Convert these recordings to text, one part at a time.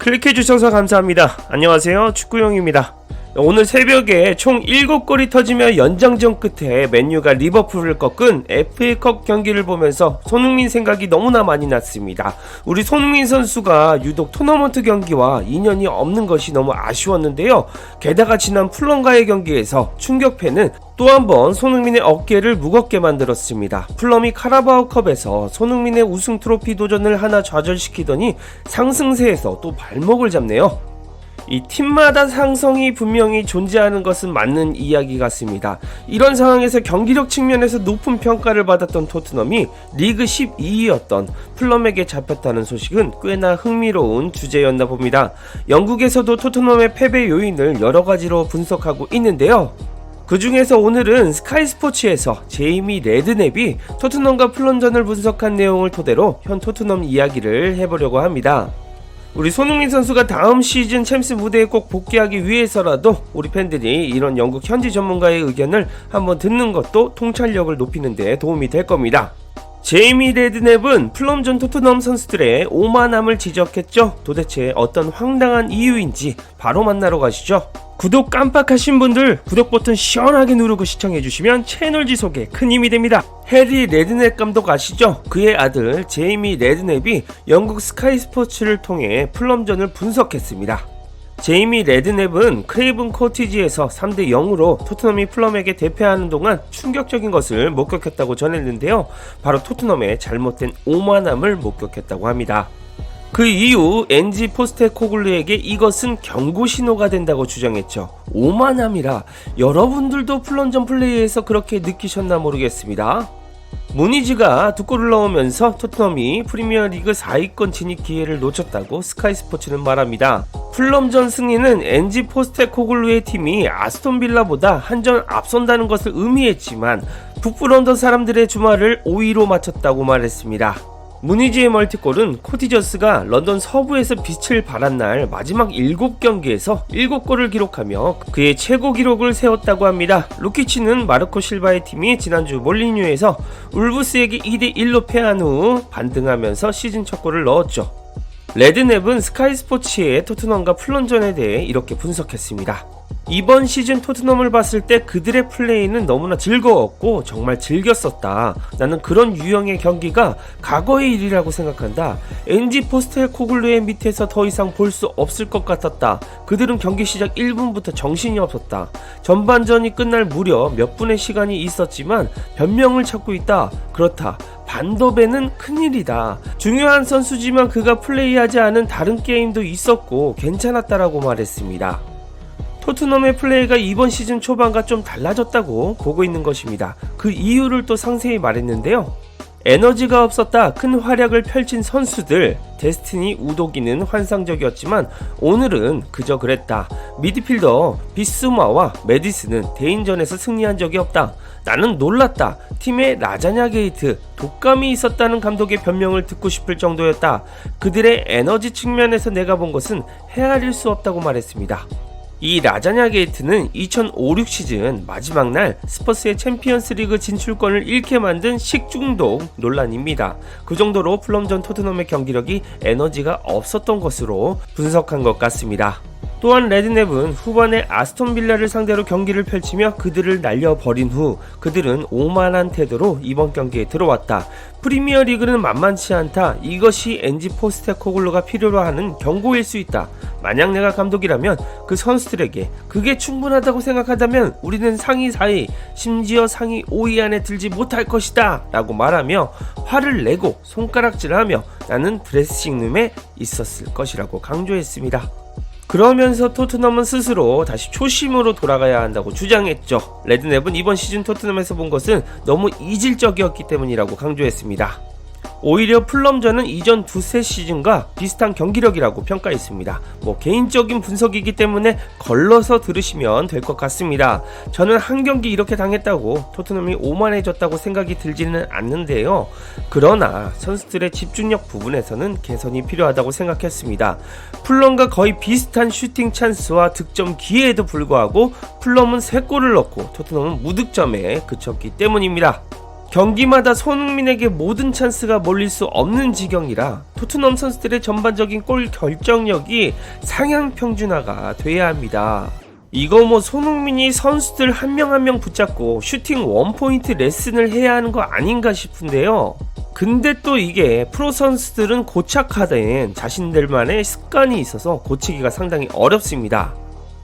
클릭해주셔서 감사합니다. 안녕하세요, 축구용입니다. 오늘 새벽에 총 7골이 터지며 연장전 끝에 맨유가 리버풀을 꺾은 FA컵 경기를 보면서 손흥민 생각이 너무나 많이 났습니다. 우리 손흥민 선수가 유독 토너먼트 경기와 인연이 없는 것이 너무 아쉬웠는데요. 게다가 지난 풀럼과의 경기에서 충격패는 또 한 번 손흥민의 어깨를 무겁게 만들었습니다. 풀럼이 카라바오컵에서 손흥민의 우승 트로피 도전을 하나 좌절시키더니 상승세에서 또 발목을 잡네요. 이 팀마다 상성이 분명히 존재하는 것은 맞는 이야기 같습니다. 이런 상황에서 경기력 측면에서 높은 평가를 받았던 토트넘이 리그 12위였던 풀럼에게 잡혔다는 소식은 꽤나 흥미로운 주제였나 봅니다. 영국에서도 토트넘의 패배 요인을 여러 가지로 분석하고 있는데요. 그 중에서 오늘은 스카이 스포츠에서 제이미 레드냅이 토트넘과 풀럼전을 분석한 내용을 토대로 현 토트넘 이야기를 해보려고 합니다. 우리 손흥민 선수가 다음 시즌 챔스 무대에 꼭 복귀하기 위해서라도 우리 팬들이 이런 영국 현지 전문가의 의견을 한번 듣는 것도 통찰력을 높이는 데 도움이 될 겁니다. 제이미 레드냅은 풀럼전 토트넘 선수들의 오만함을 지적했죠. 도대체 어떤 황당한 이유인지 바로 만나러 가시죠. 구독 깜빡하신 분들 구독 버튼 시원하게 누르고 시청해주시면 채널 지속에 큰 힘이 됩니다. 해리 레드냅 감독 아시죠? 그의 아들 제이미 레드냅이 영국 스카이 스포츠를 통해 풀럼전을 분석했습니다. 제이미 레드냅은 크레이븐 코티지에서 3대 0으로 토트넘이 풀럼에게 대패하는 동안 충격적인 것을 목격했다고 전했는데요. 바로 토트넘의 잘못된 오만함을 목격했다고 합니다. 그 이후 엔지 포스테코글루에게 이것은 경고 신호가 된다고 주장했죠. 오만함이라 여러분들도 풀럼전 플레이에서 그렇게 느끼셨나 모르겠습니다. 무니즈가 2골을 넣으면서 토트넘이 프리미어리그 4위권 진입 기회를 놓쳤다고 스카이 스포츠는 말합니다. 풀럼전 승리는 엔지 포스테코글루의 팀이 아스톤빌라보다 한 점 앞선다는 것을 의미했지만 북부런던 사람들의 주말을 5위로 마쳤다고 말했습니다. 무니지의 멀티골은 코티저스가 런던 서부에서 빛을 발한 날 마지막 7경기에서 7골을 기록하며 그의 최고 기록을 세웠다고 합니다. 루키치는 마르코 실바의 팀이 지난주 몰리뉴에서 울브스에게 2대1로 패한 후 반등하면서 시즌 첫 골을 넣었죠. 레드냅은 스카이 스포츠의 토트넘과 풀럼전에 대해 이렇게 분석했습니다. 이번 시즌 토트넘을 봤을 때 그들의 플레이는 너무나 즐거웠고 정말 즐겼었다. 나는 그런 유형의 경기가 과거의 일이라고 생각한다. 엔지 포스텔코글루의 밑에서 더 이상 볼 수 없을 것 같았다. 그들은 경기 시작 1분부터 정신이 없었다. 전반전이 끝날 무려 몇 분의 시간이 있었지만 변명을 찾고 있다. 그렇다. 반더벤은 큰일이다. 중요한 선수지만 그가 플레이하지 않은 다른 게임도 있었고 괜찮았다라고 말했습니다. 토트넘의 플레이가 이번 시즌 초반과 좀 달라졌다고 보고 있는 것입니다. 그 이유를 또 상세히 말했는데요. 에너지가 없었다. 큰 활약을 펼친 선수들, 데스티니 우도기는 환상적이었지만 오늘은 그저 그랬다. 미드필더 비스마와 메디스는 대인전에서 승리한 적이 없다. 나는 놀랐다. 팀의 라자냐 게이트, 독감이 있었다는 감독의 변명을 듣고 싶을 정도였다. 그들의 에너지 측면에서 내가 본 것은 헤아릴 수 없다고 말했습니다. 이 라자냐 게이트는 2005-6 시즌 마지막 날 스퍼스의 챔피언스 리그 진출권을 잃게 만든 식중독 논란입니다. 그 정도로 풀럼전 토트넘의 경기력이 에너지가 없었던 것으로 분석한 것 같습니다. 또한 레드냅은 후반에 아스톤빌라를 상대로 경기를 펼치며 그들을 날려버린 후 그들은 오만한 태도로 이번 경기에 들어왔다. 프리미어리그는 만만치 않다. 이것이 엔지 포스테코글루가 필요로 하는 경고일 수 있다. 만약 내가 감독이라면 그 선수들에게 그게 충분하다고 생각한다면 우리는 상위 4위 심지어 상위 5위 안에 들지 못할 것이다 라고 말하며 화를 내고 손가락질하며 나는 드레싱룸에 있었을 것이라고 강조했습니다. 그러면서 토트넘은 스스로 다시 초심으로 돌아가야 한다고 주장했죠. 레드냅은 이번 시즌 토트넘에서 본 것은 너무 이질적이었기 때문이라고 강조했습니다. 오히려 풀럼전은 이전 두세 시즌과 비슷한 경기력이라고 평가했습니다. 개인적인 분석이기 때문에 걸러서 들으시면 될 것 같습니다. 저는 한 경기 이렇게 당했다고 토트넘이 오만해졌다고 생각이 들지는 않는데요. 그러나 선수들의 집중력 부분에서는 개선이 필요하다고 생각했습니다. 풀럼과 거의 비슷한 슈팅 찬스와 득점 기회에도 불구하고 풀럼은 3골을 넣고 토트넘은 무득점에 그쳤기 때문입니다. 경기마다 손흥민에게 모든 찬스가 몰릴 수 없는 지경이라 토트넘 선수들의 전반적인 골 결정력이 상향 평준화가 돼야 합니다. 이거 뭐 손흥민이 선수들 한 명 한 명 붙잡고 슈팅 원포인트 레슨을 해야 하는 거 아닌가 싶은데요. 근데 또 이게 프로 선수들은 고착화된 자신들만의 습관이 있어서 고치기가 상당히 어렵습니다.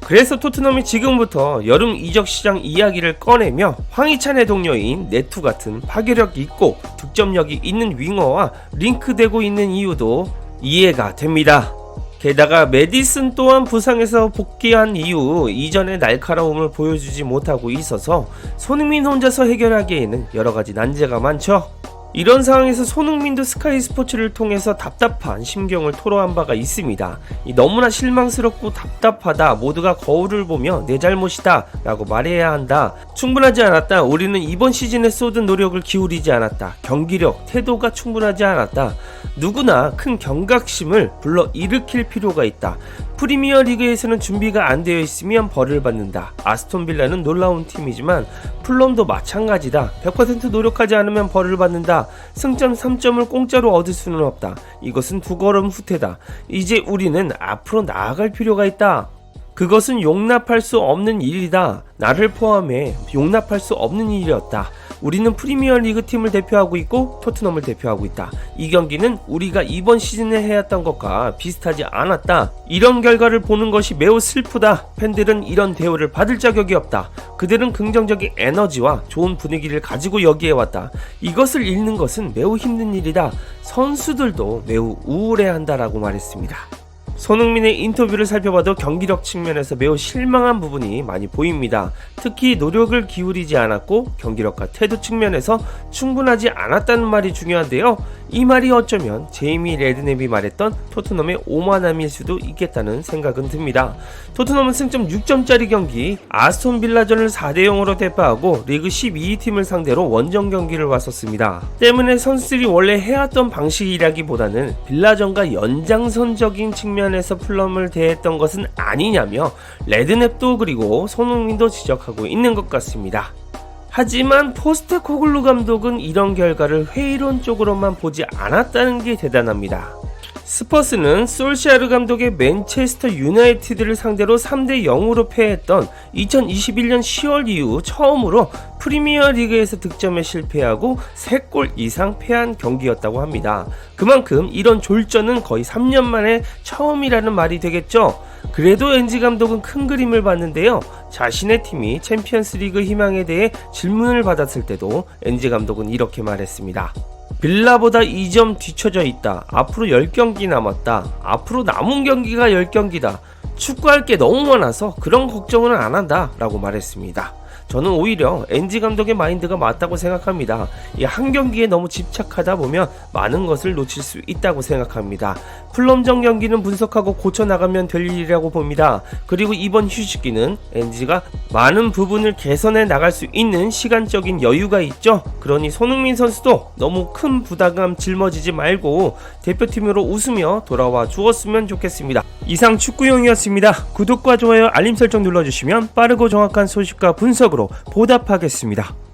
그래서 토트넘이 지금부터 여름 이적 시장 이야기를 꺼내며 황희찬의 동료인 네투 같은 파괴력 있고 득점력이 있는 윙어와 링크되고 있는 이유도 이해가 됩니다. 게다가 메디슨 또한 부상에서 복귀한 이후 이전의 날카로움을 보여주지 못하고 있어서 손흥민 혼자서 해결하기에는 여러가지 난제가 많죠. 이런 상황에서 손흥민도 스카이 스포츠를 통해서 답답한 심경을 토로한 바가 있습니다. 너무나 실망스럽고 답답하다. 모두가 거울을 보며 내 잘못이다 라고 말해야 한다. 충분하지 않았다. 우리는 이번 시즌에 쏟은 노력을 기울이지 않았다. 경기력, 태도가 충분하지 않았다. 누구나 큰 경각심을 불러 일으킬 필요가 있다. 프리미어 리그에서는 준비가 안 되어 있으면 벌을 받는다. 아스톤 빌라는 놀라운 팀이지만 풀럼도 마찬가지다. 100% 노력하지 않으면 벌을 받는다. 승점 3점을 공짜로 얻을 수는 없다. 이것은 두 걸음 후퇴다. 이제 우리는 앞으로 나아갈 필요가 있다. 그것은 용납할 수 없는 일이다. 나를 포함해 용납할 수 없는 일이었다. 우리는 프리미어 리그 팀을 대표하고 있고 토트넘을 대표하고 있다. 이 경기는 우리가 이번 시즌에 해왔던 것과 비슷하지 않았다. 이런 결과를 보는 것이 매우 슬프다. 팬들은 이런 대우를 받을 자격이 없다. 그들은 긍정적인 에너지와 좋은 분위기를 가지고 여기에 왔다. 이것을 잃는 것은 매우 힘든 일이다. 선수들도 매우 우울해한다라고 말했습니다. 손흥민의 인터뷰를 살펴봐도 경기력 측면에서 매우 실망한 부분이 많이 보입니다. 특히 노력을 기울이지 않았고 경기력과 태도 측면에서 충분하지 않았다는 말이 중요한데요. 이 말이 어쩌면 제이미 레드냅이 말했던 토트넘의 오만함일 수도 있겠다는 생각은 듭니다. 토트넘은 승점 6점짜리 경기 아스톤 빌라전을 4대0으로 대파하고 리그 12위팀을 상대로 원정 경기를 왔었습니다. 때문에 선수들이 원래 해왔던 방식이라기보다는 빌라전과 연장선적인 측면에서 풀럼을 대했던 것은 아니냐며 레드냅도 그리고 손흥민도 지적하고 있는 것 같습니다. 하지만 포스테코글루 감독은 이런 결과를 회의론적으로만 보지 않았다는 게 대단합니다. 스퍼스는 솔샤르 감독의 맨체스터 유나이티드를 상대로 3대0으로 패했던 2021년 10월 이후 처음으로 프리미어 리그에서 득점에 실패하고 3골 이상 패한 경기였다고 합니다. 그만큼 이런 졸전은 거의 3년 만에 처음이라는 말이 되겠죠. 그래도 엔지 감독은 큰 그림을 봤는데요. 자신의 팀이 챔피언스 리그 희망에 대해 질문을 받았을 때도 엔지 감독은 이렇게 말했습니다. 빌라보다 2점 뒤쳐져 있다. 앞으로 10경기 남았다. 앞으로 남은 경기가 10경기다. 축구할 게 너무 많아서 그런 걱정은 안 한다 라고 말했습니다. 저는 오히려 엔지 감독의 마인드가 맞다고 생각합니다. 이 한 경기에 너무 집착하다 보면 많은 것을 놓칠 수 있다고 생각합니다. 풀럼전 경기는 분석하고 고쳐나가면 될 일이라고 봅니다. 그리고 이번 휴식기는 엔지가 많은 부분을 개선해 나갈 수 있는 시간적인 여유가 있죠. 그러니 손흥민 선수도 너무 큰 부담감 짊어지지 말고 대표팀으로 웃으며 돌아와 주었으면 좋겠습니다. 이상 축구용이었습니다. 구독과 좋아요 알림 설정 눌러주시면 빠르고 정확한 소식과 분석으로 보답하겠습니다.